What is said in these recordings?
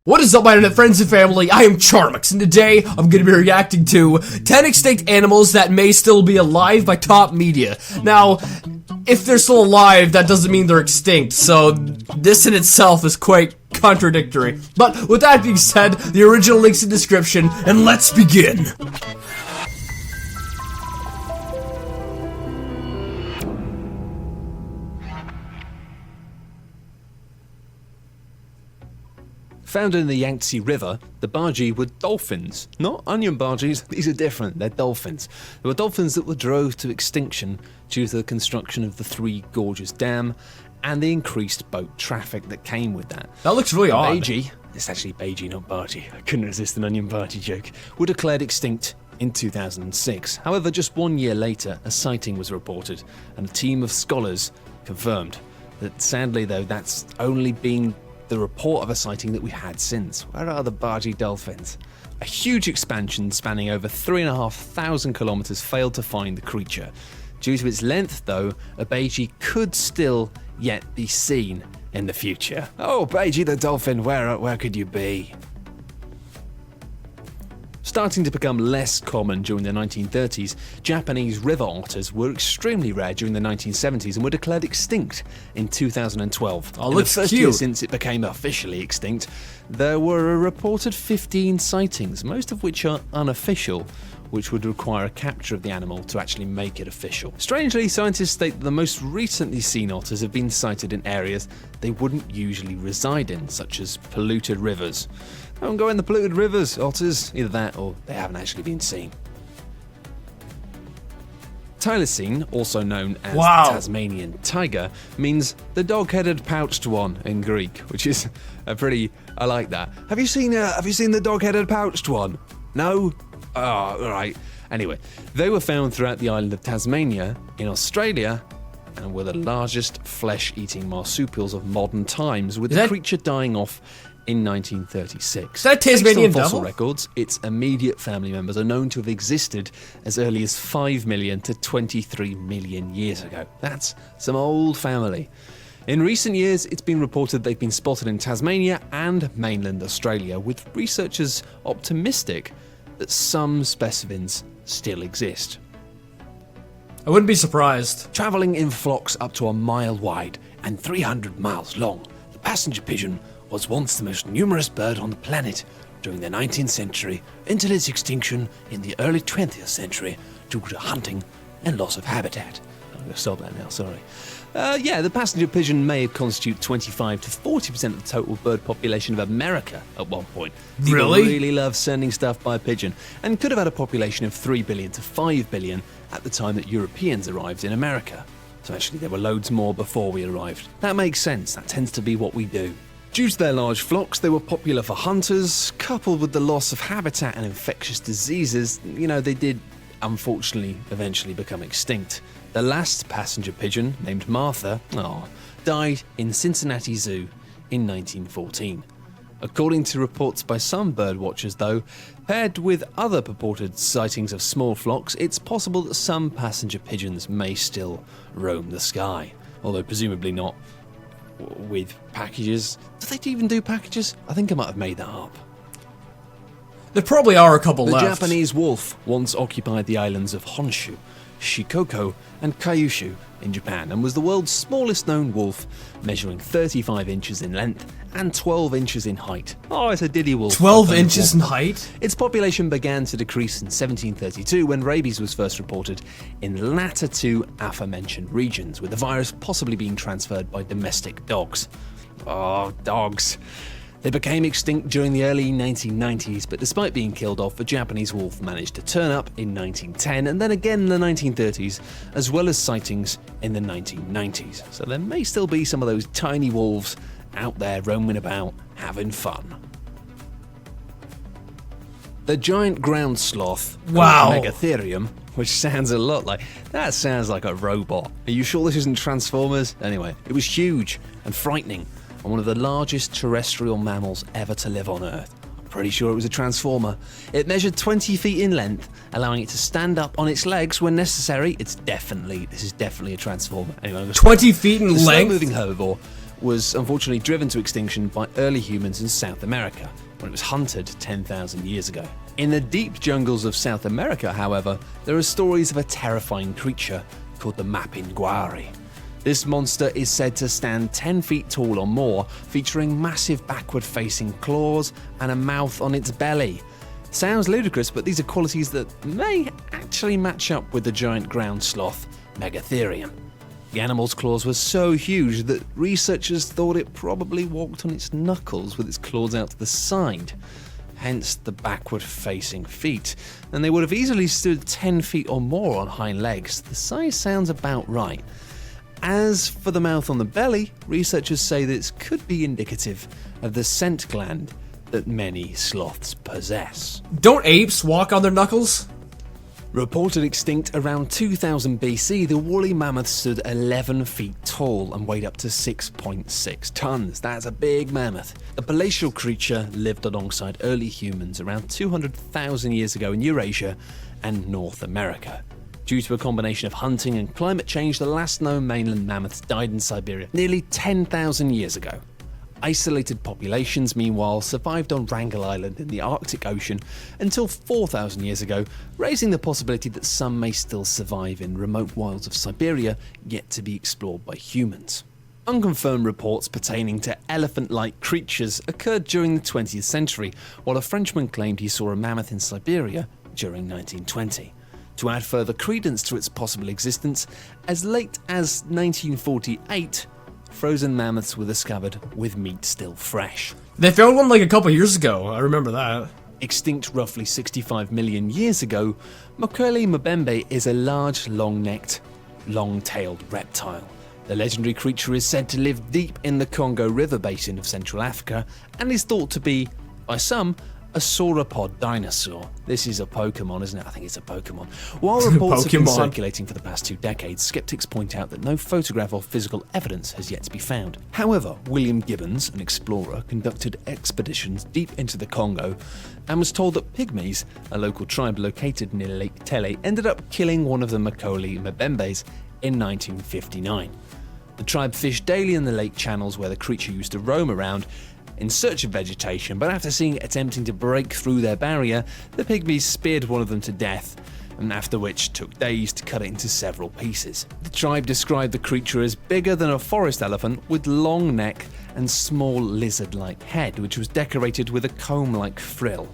What is up, my internet friends and family? I am Charmx, and today I'm going to be reacting to 10 extinct animals that may still be alive by top media. Now, if they're still alive, that doesn't mean they're extinct, so this in itself is quite contradictory. But with that being said, the original link's in the description, and let's begin! Found in the Yangtze River, the bargee were dolphins. Not onion bargees, these are different, they're dolphins. They were dolphins that were drove to extinction due to the construction of the Three Gorges Dam and the increased boat traffic that came with that. That looks really odd. Bargee, it's actually bargee, not bargee. I couldn't resist an onion bargee joke. Were declared extinct in 2006. However, just 1 year later, a sighting was reported and a team of scholars confirmed that sadly though, that's only been the report of a sighting that we've had since. Where are the bargee dolphins? A huge expansion spanning over 3,500 kilometers failed to find the creature. Due to its length though, a bargee could still yet be seen in the future. Oh, bargee the dolphin, where could you be? Starting to become less common during the 1930s, Japanese river otters were extremely rare during the 1970s and were declared extinct in 2012. Oh, in looks the first cute. year since it became officially extinct, there were a reported 15 sightings, most of which are unofficial, which would require a capture of the animal to actually make it official. Strangely, scientists state that the most recently seen otters have been sighted in areas they wouldn't usually reside in, such as polluted rivers. Don't go in the polluted rivers, otters. Either that or they haven't actually been seen. Thylacine, also known as Tasmanian tiger, means the dog-headed pouched one in Greek, which is I like that. Have you seen the dog-headed pouched one? No? Oh, alright. Anyway, they were found throughout the island of Tasmania in Australia and were the largest flesh-eating marsupials of modern times, with the creature dying off in 1936. Is that Tasmanian Based on fossil Devil? records, its immediate family members are known to have existed as early as 5 million to 23 million years ago. That's some old family. In recent years, it's been reported they've been spotted in Tasmania and mainland Australia, with researchers optimistic that some specimens still exist. I wouldn't be surprised. Travelling in flocks up to a mile wide and 300 miles long, the passenger pigeon was once the most numerous bird on the planet during the 19th century until its extinction in the early 20th century due to hunting and loss of habitat. I'm going to stop that now, sorry. The passenger pigeon may have constituted 25 to 40% of the total bird population of America at one point. People really love sending stuff by pigeon, and could have had a population of 3 billion to 5 billion at the time that Europeans arrived in America. So actually there were loads more before we arrived. That makes sense, that tends to be what we do. Due to their large flocks, they were popular for hunters. Coupled with the loss of habitat and infectious diseases, they did unfortunately eventually become extinct. The last passenger pigeon, named Martha, died in Cincinnati Zoo in 1914. According to reports by some bird watchers though, paired with other purported sightings of small flocks, it's possible that some passenger pigeons may still roam the sky, although presumably not with packages. Do they even do packages? I think I might have made that up. There probably are a couple The left. Japanese wolf once occupied the islands of Honshu, Shikoku, and Kyushu in Japan, and was the world's smallest known wolf, measuring 35 inches in length and 12 inches in height. Oh, it's a diddy wolf. 12 inches in height? Its population began to decrease in 1732 when rabies was first reported in the latter two aforementioned regions, with the virus possibly being transferred by domestic dogs. Oh, dogs. They became extinct during the early 1990s, but despite being killed off, the Japanese wolf managed to turn up in 1910 and then again in the 1930s, as well as sightings in the 1990s. So there may still be some of those tiny wolves out there roaming about, having fun. The giant ground sloth, Megatherium, which sounds a lot like... That sounds like a robot. Are you sure this isn't Transformers? Anyway, it was huge and frightening, and one of the largest terrestrial mammals ever to live on Earth. I'm pretty sure it was a transformer. It measured 20 feet in length, allowing it to stand up on its legs when necessary. This is definitely a transformer. Anyway, 20 feet in the length? slow-moving herbivore was unfortunately driven to extinction by early humans in South America, when it was hunted 10,000 years ago. In the deep jungles of South America, however, there are stories of a terrifying creature called the Mapinguari. This monster is said to stand 10 feet tall or more, featuring massive backward-facing claws and a mouth on its belly. Sounds ludicrous, but these are qualities that may actually match up with the giant ground sloth, Megatherium. The animal's claws were so huge that researchers thought it probably walked on its knuckles with its claws out to the side, hence the backward-facing feet, and they would have easily stood 10 feet or more on hind legs. The size sounds about right. As for the mouth on the belly, researchers say this could be indicative of the scent gland that many sloths possess. Don't apes walk on their knuckles? Reported extinct around 2000 BC, the woolly mammoth stood 11 feet tall and weighed up to 6.6 tons. That's a big mammoth. The palatial creature lived alongside early humans around 200,000 years ago in Eurasia and North America. Due to a combination of hunting and climate change, the last known mainland mammoths died in Siberia nearly 10,000 years ago. Isolated populations, meanwhile, survived on Wrangel Island in the Arctic Ocean until 4,000 years ago, raising the possibility that some may still survive in remote wilds of Siberia, yet to be explored by humans. Unconfirmed reports pertaining to elephant-like creatures occurred during the 20th century, while a Frenchman claimed he saw a mammoth in Siberia during 1920. To add further credence to its possible existence, as late as 1948, frozen mammoths were discovered with meat still fresh. They found one like a couple years ago, I remember that. Extinct roughly 65 million years ago, Mokele mbembe is a large, long-necked, long-tailed reptile. The legendary creature is said to live deep in the Congo River basin of Central Africa and is thought to be, by some, a sauropod dinosaur. This is a Pokemon, isn't it? I think it's a Pokemon. While reports have been circulating for the past 2 decades, skeptics point out that no photograph or physical evidence has yet to be found. However, William Gibbons, an explorer, conducted expeditions deep into the Congo and was told that pygmies, a local tribe located near Lake Tele, ended up killing one of the Mokele mbembes in 1959. The tribe fished daily in the lake channels where the creature used to roam around in search of vegetation, but after seeing it attempting to break through their barrier, the pygmies speared one of them to death, and after which took days to cut it into several pieces. The tribe described the creature as bigger than a forest elephant with long neck and small lizard-like head, which was decorated with a comb-like frill.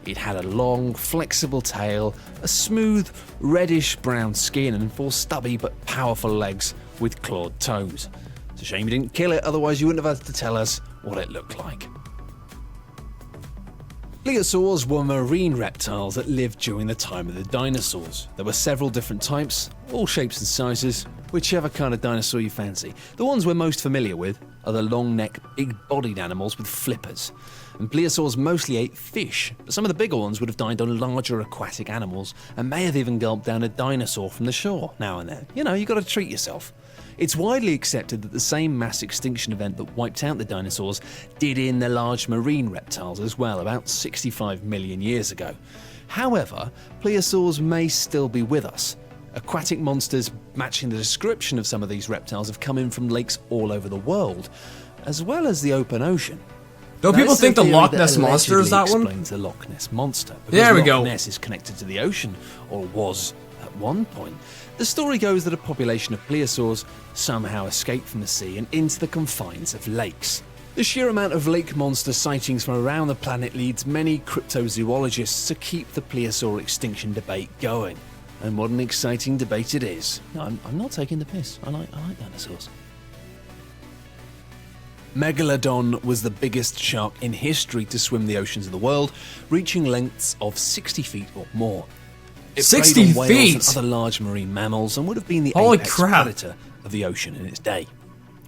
It had a long, flexible tail, a smooth, reddish-brown skin, and 4 stubby but powerful legs with clawed toes. It's a shame you didn't kill it, otherwise you wouldn't have had to tell us what it looked like. Pliosaurs were marine reptiles that lived during the time of the dinosaurs. There were several different types, all shapes and sizes, whichever kind of dinosaur you fancy. The ones we're most familiar with are the long-necked, big-bodied animals with flippers. And pliosaurs mostly ate fish, but some of the bigger ones would have dined on larger aquatic animals and may have even gulped down a dinosaur from the shore now and then. You know, you got to treat yourself. It's widely accepted that the same mass extinction event that wiped out the dinosaurs did in the large marine reptiles as well, about 65 million years ago. However, pliosaurs may still be with us. Aquatic monsters matching the description of some of these reptiles have come in from lakes all over the world, as well as the open ocean. Don't people think the Loch Ness Monster is that one? Explains the Loch Ness Monster. There we go. Loch Ness is connected to the ocean, or was at one point. The story goes that a population of pliosaurs somehow escaped from the sea and into the confines of lakes. The sheer amount of lake monster sightings from around the planet leads many cryptozoologists to keep the pliosaur extinction debate going. And what an exciting debate it is. No, I'm not taking the piss. I like dinosaurs. Megalodon was the biggest shark in history to swim the oceans of the world, reaching lengths of 60 feet or more. It 60 preyed on whales feet? and other large marine mammals and would have been the Holy apex crap. predator of the ocean in its day.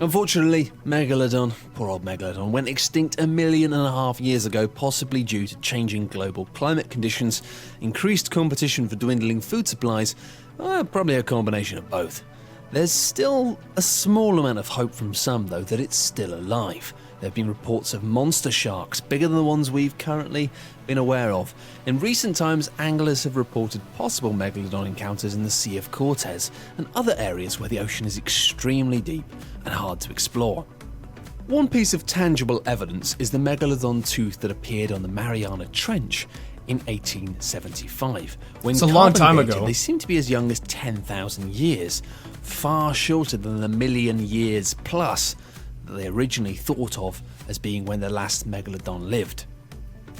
Unfortunately, Megalodon, poor old Megalodon, went extinct 1.5 million years ago, possibly due to changing global climate conditions, increased competition for dwindling food supplies, probably a combination of both. There's still a small amount of hope from some, though, that it's still alive. There have been reports of monster sharks, bigger than the ones we've currently been aware of. In recent times, anglers have reported possible Megalodon encounters in the Sea of Cortez and other areas where the ocean is extremely deep and hard to explore. One piece of tangible evidence is the Megalodon tooth that appeared on the Mariana Trench in 1875. When it's a long time carbon dated, ago. They seem to be as young as 10,000 years, far shorter than the million years plus that they originally thought of as being when the last Megalodon lived.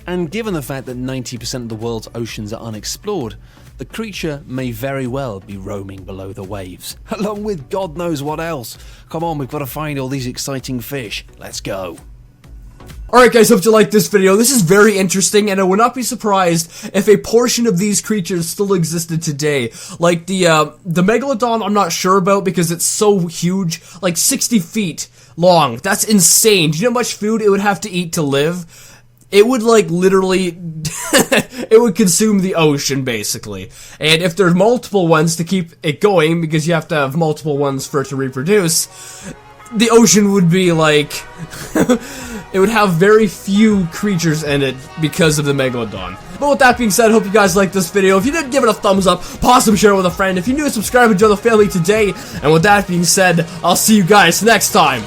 And given the fact that 90% of the world's oceans are unexplored, the creature may very well be roaming below the waves, along with God knows what else. Come on, we've got to find all these exciting fish. Let's go. Alright guys, hope you liked this video. This is very interesting, and I would not be surprised if a portion of these creatures still existed today. Like the Megalodon, I'm not sure about because it's so huge, like 60 feet long. That's insane. Do you know how much food it would have to eat to live? It would, like, literally, it would consume the ocean, basically. And if there's multiple ones to keep it going, because you have to have multiple ones for it to reproduce, the ocean would be, like, it would have very few creatures in it because of the Megalodon. But with that being said, I hope you guys liked this video. If you did, give it a thumbs up, pause and share it with a friend. If you're new, subscribe and join the family today. And with that being said, I'll see you guys next time.